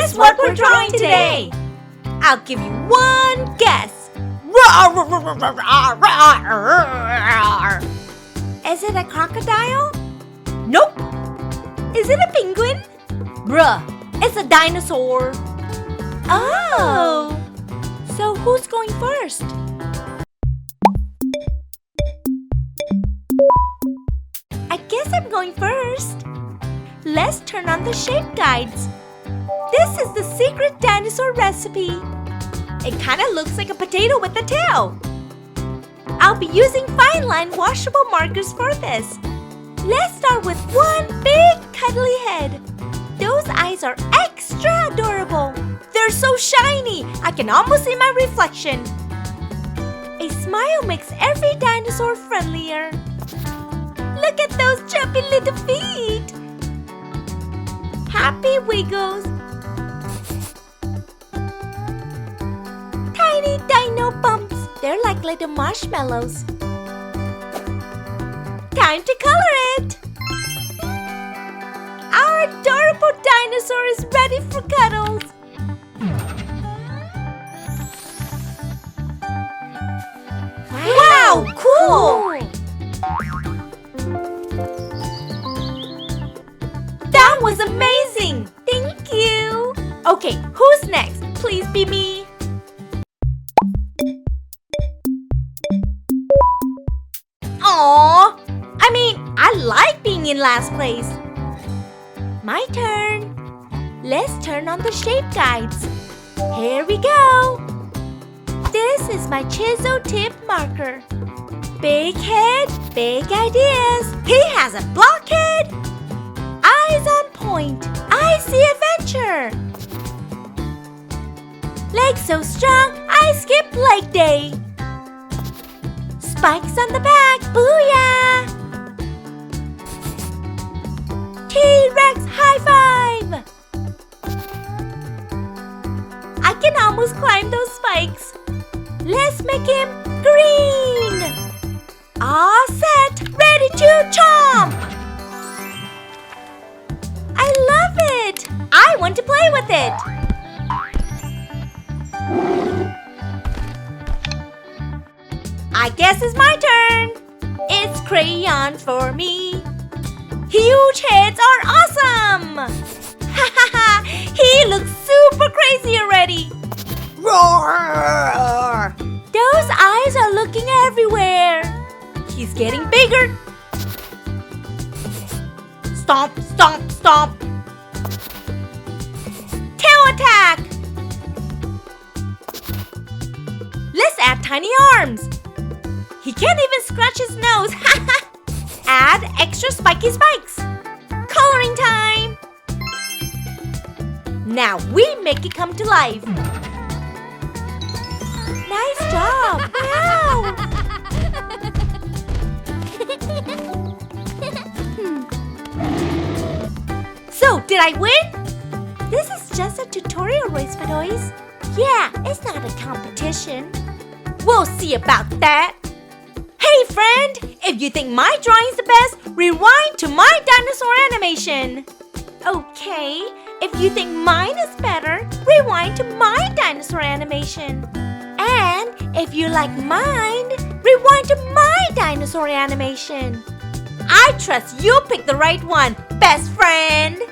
Guess what we're drawing today? I'll give you one guess. Is it a crocodile? Nope. Is it a penguin? Bruh, it's a dinosaur. Oh, so who's going first? I guess I'm going first. Let's turn on the shape guides. This is the secret dinosaur recipe. It kind of looks like a potato with a tail. I'll be using fine line washable markers for this. Let's start with one big cuddly head. Those eyes are extra adorable. They're so shiny, I can almost see my reflection. A smile makes every dinosaur friendlier. Look at those chubby little feet. Happy wiggles. Tiny dino bumps. They're like little marshmallows. Time to color it. Our adorable dinosaur is ready for cuddles. Wow, cool! That was amazing! Thank you! Okay, who's next? Please be me. Aww! I like being in last place. My turn. Let's turn on the shape guides. Here we go. This is my chisel tip marker. Big head, big ideas. He has a blockhead. Eyes on point. I see adventure. Legs so strong, I skip leg day. Spikes on the back, booyah! T-Rex high five! I can almost climb those spikes. Let's make him green! All set, ready to chomp! I love it! I want to play with it! I guess it's my turn! It's crayons for me! Huge heads are awesome! Ha ha ha! He looks super crazy already! Roar! Those eyes are looking everywhere! He's getting bigger! Stomp, stomp, stomp! Tail attack! Let's add tiny arms! He can't even scratch his nose! Add extra spiky spikes! Coloring time! Now we make it come to life! Nice job! Wow! So, did I win? This is just a tutorial, Roys Bedoys. Yeah, it's not a competition. We'll see about that. Hey friend, if you think my drawing's the best, rewind to my dinosaur animation. Okay, if you think mine is better, rewind to my dinosaur animation. And if you like mine, rewind to my dinosaur animation. I trust you'll pick the right one, best friend.